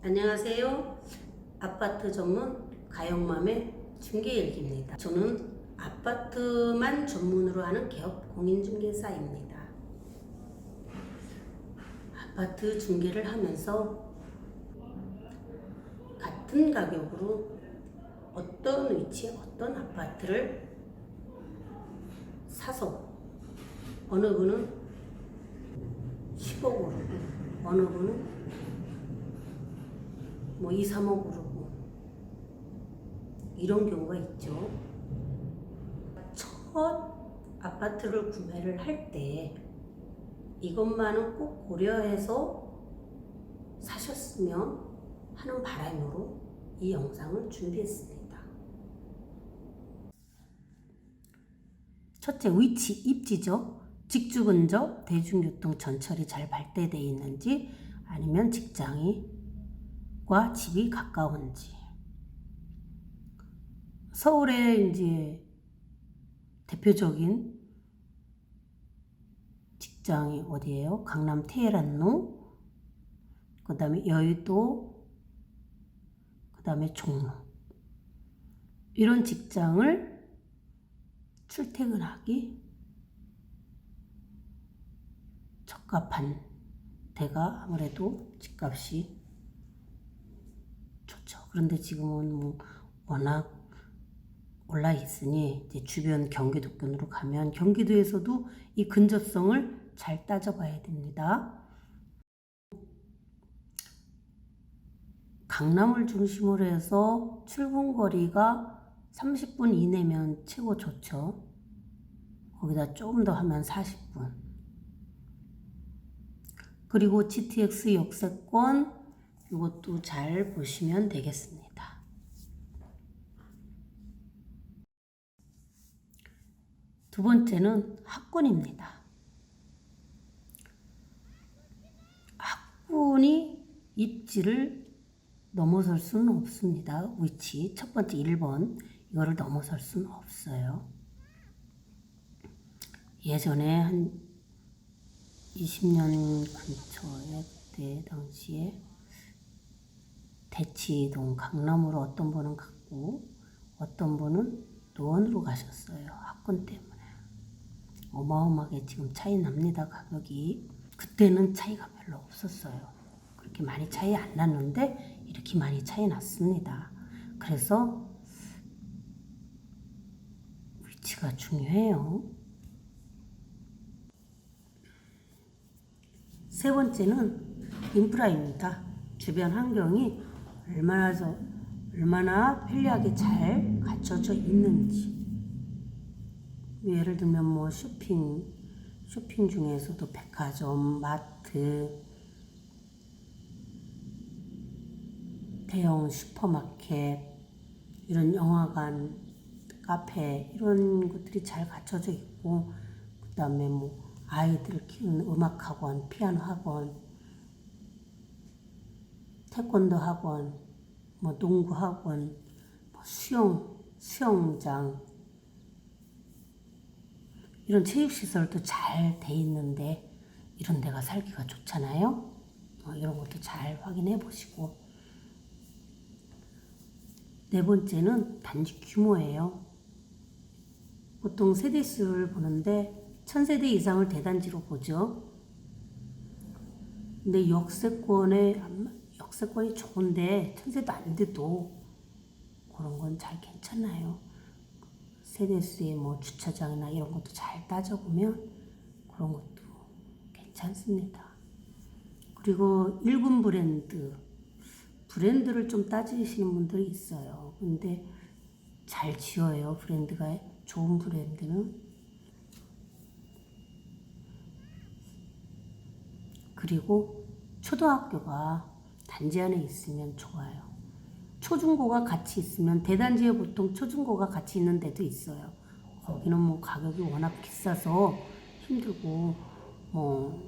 안녕하세요. 아파트 전문 가영맘의 중개일기입니다. 저는 아파트만 전문으로 하는 개업 공인중개사입니다. 아파트 중개를 하면서 같은 가격으로 어떤 위치에 어떤 아파트를 사서 어느 분은 10억으로 어느 분은 2, 3억으로 이런 경우가 있죠. 첫 아파트를 구매를 할 때 이것만은 꼭 고려해서 사셨으면 하는 바람으로 이 영상을 준비했습니다. 첫째, 위치, 입지죠. 직주 근접, 대중교통 전철이 잘 발달되어 있는지 아니면 직장과 집이 가까운지. 서울의 이제 대표적인 직장이 어디예요? 강남 테헤란로, 그 다음에 여의도, 그 다음에 종로. 이런 직장을 출퇴근하기 적합한 데가 아무래도 집값이 좋죠. 그런데 지금은 워낙 올라 있으니 이제 주변 경기도권으로 가면 경기도에서도 이 근접성을 잘 따져봐야 됩니다. 강남을 중심으로 해서 출근거리가 30분 이내면 최고 좋죠. 거기다 조금 더 하면 40분. 그리고 GTX 역세권 이것도 잘 보시면 되겠습니다. 두 번째는 학군입니다. 학군이 입지를 넘어설 수는 없습니다. 위치 첫 번째 1번 이거를 넘어설 수는 없어요. 예전에 한 20년 근처에 그때 당시에 대치동 강남으로 어떤 분은 갔고 어떤 분은 노원으로 가셨어요. 학군 때문에. 어마어마하게 지금 차이 납니다. 가격이. 그때는 차이가 별로 없었어요. 그렇게 많이 차이 안 났는데 이렇게 많이 차이 났습니다. 그래서 위치가 중요해요. 세 번째는 인프라입니다. 주변 환경이 얼마나 편리하게 잘 갖춰져 있는지. 예를 들면 쇼핑 중에서도 백화점, 마트, 대형 슈퍼마켓, 이런 영화관, 카페 이런 것들이 잘 갖춰져 있고, 그 다음에 아이들 키우는 음악학원, 피아노 학원, 태권도 학원, 농구 학원, 수영장 이런 체육시설도 잘 돼 있는데 이런 데가 살기가 좋잖아요. 이런 것도 잘 확인해 보시고. 네 번째는 단지 규모예요. 보통 세대수를 보는데 1000세대 이상을 대단지로 보죠. 근데 역세권이 좋은데 1000세대 안 돼도 그런 건 잘 괜찮아요. 세대수의 주차장이나 이런 것도 잘 따져보면 그런 것도 괜찮습니다. 그리고 1군 브랜드를 좀 따지시는 분들이 있어요. 근데 잘 지어요. 브랜드가 좋은 브랜드는. 그리고 초등학교가 단지 안에 있으면 좋아요. 초중고가 같이 있으면 대단지에 보통 초중고가 같이 있는 데도 있어요. 거기는 가격이 워낙 비싸서 힘들고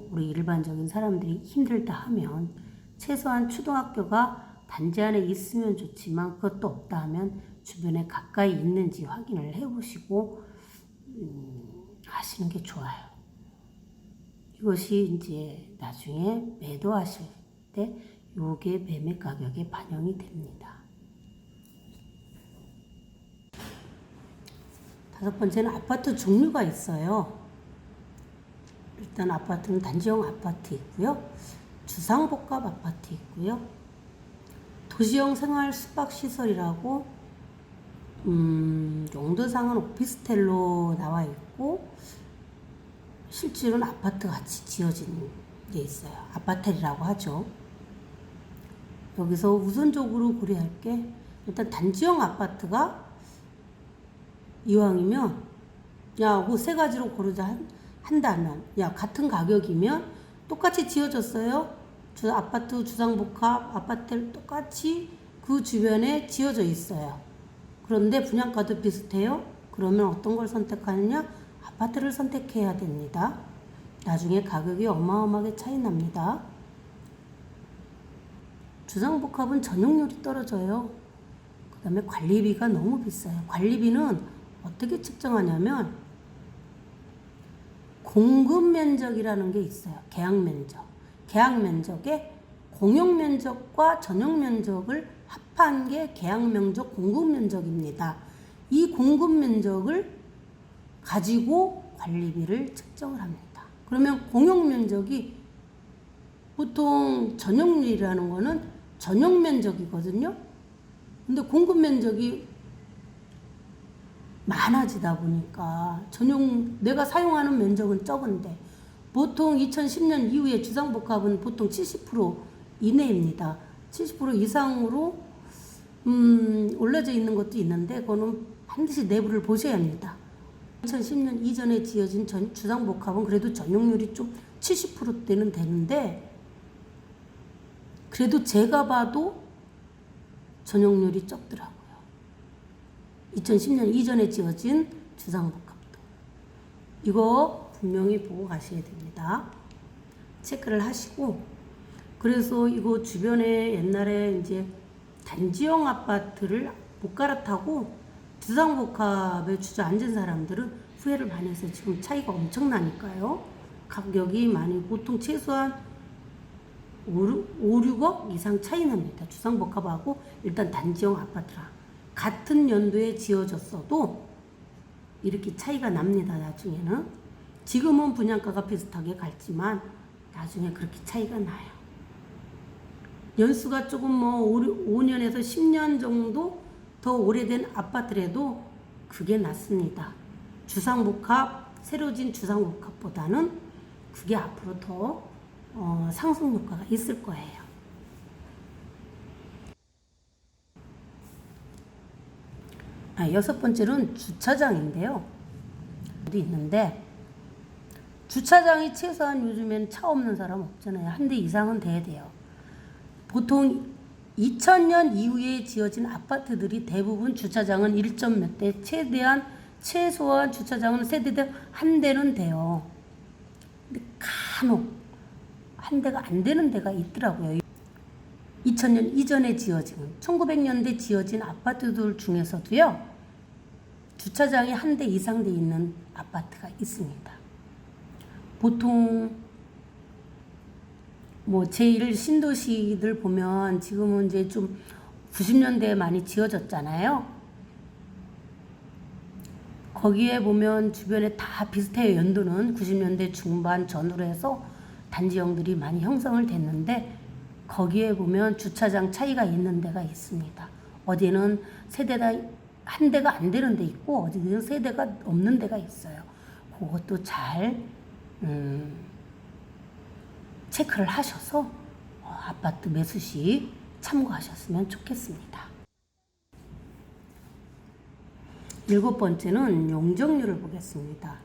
우리 일반적인 사람들이 힘들다 하면 최소한 초등학교가 단지 안에 있으면 좋지만 그것도 없다 하면 주변에 가까이 있는지 확인을 해보시고 하시는 게 좋아요. 이것이 이제 나중에 매도하실 때 요게 매매 가격에 반영이 됩니다. 다섯 번째는 아파트 종류가 있어요. 일단 아파트는 단지형 아파트 있고요. 주상복합 아파트 있고요. 도시형 생활 숙박시설이라고 용도상은 오피스텔로 나와 있고 실제로는 아파트 같이 지어진 게 있어요. 아파텔이라고 하죠. 여기서 우선적으로 고려할 게 일단 단지형 아파트가 이왕이면 야, 그 세 가지로 고르자 한다면 야, 같은 가격이면 똑같이 지어졌어요. 아파트 주상복합 아파트 똑같이 그 주변에 지어져 있어요. 그런데 분양가도 비슷해요. 그러면 어떤 걸 선택하느냐? 아파트를 선택해야 됩니다. 나중에 가격이 어마어마하게 차이 납니다. 주상복합은 전용률이 떨어져요. 그 다음에 관리비가 너무 비싸요. 관리비는 어떻게 측정하냐면 공급면적이라는 게 있어요. 계약면적. 계약면적에 공용면적과 전용면적을 합한 게 계약면적 공급면적입니다. 이 공급면적을 가지고 관리비를 측정을 합니다. 그러면 공용면적이 보통 전용률이라는 거는 전용면적이거든요. 근데 공급면적이 많아지다 보니까 내가 사용하는 면적은 적은데 보통 2010년 이후에 주상복합은 보통 70% 이내입니다. 70% 이상으로 올려져 있는 것도 있는데 그거는 반드시 내부를 보셔야 합니다. 2010년 이전에 지어진 주상복합은 그래도 전용률이 좀 70%대는 되는데 그래도 제가 봐도 전용률이 적더라고요. 2010년 이전에 지어진 주상복합도. 이거 분명히 보고 가셔야 됩니다. 체크를 하시고, 그래서 이거 주변에 옛날에 이제 단지형 아파트를 못 갈아타고 주상복합에 주저앉은 사람들은 후회를 많이 해서 지금 차이가 엄청나니까요. 가격이 많이, 보통 최소한 6억 이상 차이 납니다. 주상복합하고 일단 단지형 아파트랑 같은 연도에 지어졌어도 이렇게 차이가 납니다. 나중에는. 지금은 분양가가 비슷하게 갔지만 나중에 그렇게 차이가 나요. 연수가 조금 5년에서 10년 정도 더 오래된 아파트라도 그게 낫습니다. 주상복합, 새로 진 주상복합보다는 그게 앞으로 더 상승 효과가 있을 거예요. 여섯 번째는 주차장인데요. 있는데 주차장이 최소한 요즘엔 차 없는 사람 없잖아요. 한 대 이상은 돼야 돼요. 보통 2000년 이후에 지어진 아파트들이 대부분 주차장은 1점 몇 대, 최소한 주차장은 세대당 한 대는 돼요. 근데 간혹 한 대가 안 되는 데가 있더라고요. 2000년 이전에 지어진 1900년대 지어진 아파트들 중에서도요. 주차장이 한 대 이상 돼 있는 아파트가 있습니다. 보통 제1 신도시들 보면 지금은 이제 좀 90년대에 많이 지어졌잖아요. 거기에 보면 주변에 다 비슷해요. 연도는 90년대 중반 전후로 해서 단지형들이 많이 형성을 됐는데 거기에 보면 주차장 차이가 있는 데가 있습니다. 어디는 세대당 한 대가 안 되는 데 있고 어디는 세대가 없는 데가 있어요. 그것도 잘 체크를 하셔서 아파트 매수 시 참고하셨으면 좋겠습니다. 일곱 번째는 용적률을 보겠습니다.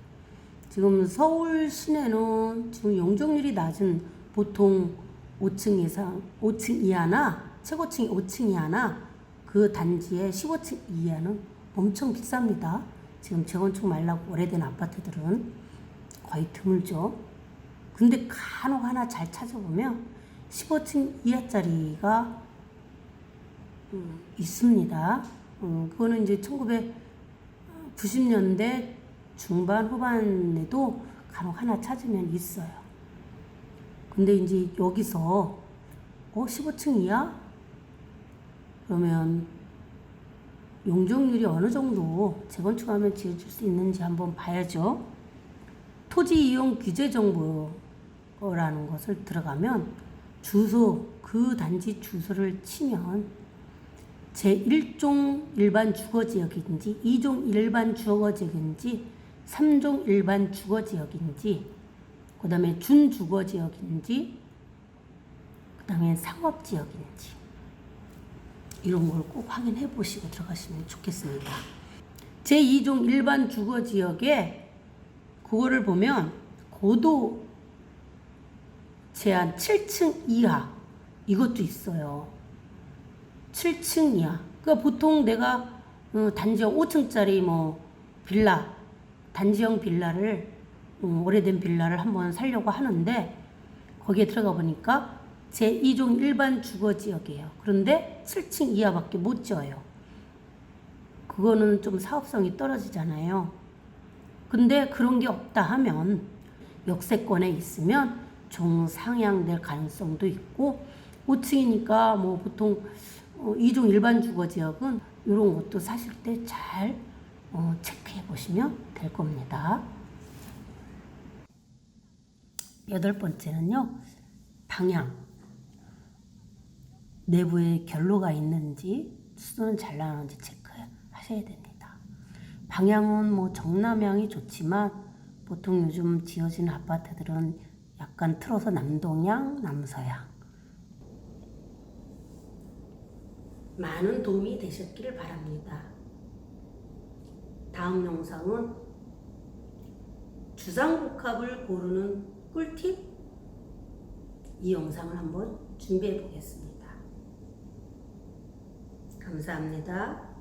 지금 서울 시내는 지금 용적률이 낮은 보통 5층 이상, 5층 이하나 최고층이 5층 이하나 그 단지의 15층 이하는 엄청 비쌉니다. 지금 재건축 말라고 오래된 아파트들은 거의 드물죠. 근데 간혹 하나 잘 찾아보면 15층 이하짜리가 있습니다. 그거는 이제 1990년대 중반 후반에도 간혹 하나 찾으면 있어요. 근데 이제 여기서 15층 이하? 그러면 용적률이 어느 정도 재건축하면 지어줄 수 있는지 한번 봐야죠. 토지 이용 규제 정보라는 것을 들어가면 주소, 그 단지 주소를 치면 제1종 일반 주거지역인지 2종 일반 주거지역인지 3종 일반 주거지역인지 그 다음에 준주거지역인지 그 다음에 상업지역인지 이런 걸 꼭 확인해 보시고 들어가시면 좋겠습니다. 제2종 일반 주거지역에 그거를 보면 고도 제한 7층 이하 이것도 있어요. 7층 이하. 그러니까 보통 내가 단지형 5층짜리 뭐 빌라, 단지형 빌라를 오래된 빌라를 한번 살려고 하는데 거기에 들어가 보니까 제2종 일반 주거지역이에요. 그런데 7층 이하밖에 못 지어요. 그거는 좀 사업성이 떨어지잖아요. 근데 그런 게 없다 하면 역세권에 있으면 종상향될 가능성도 있고 5층이니까 뭐 보통 2종 일반 주거지역은 이런 것도 사실 때 잘 체크해 보시면 될 겁니다. 8번째는요. 방향. 내부에 결로가 있는지 수도는 잘 나오는지 체크하셔야 됩니다. 방향은 뭐 정남향이 좋지만 보통 요즘 지어지는 아파트들은 약간 틀어서 남동향, 남서향. 많은 도움이 되셨기를 바랍니다. 다음 영상은 주상복합을 고르는 꿀팁 이 영상을 한번 준비해 보겠습니다. 감사합니다.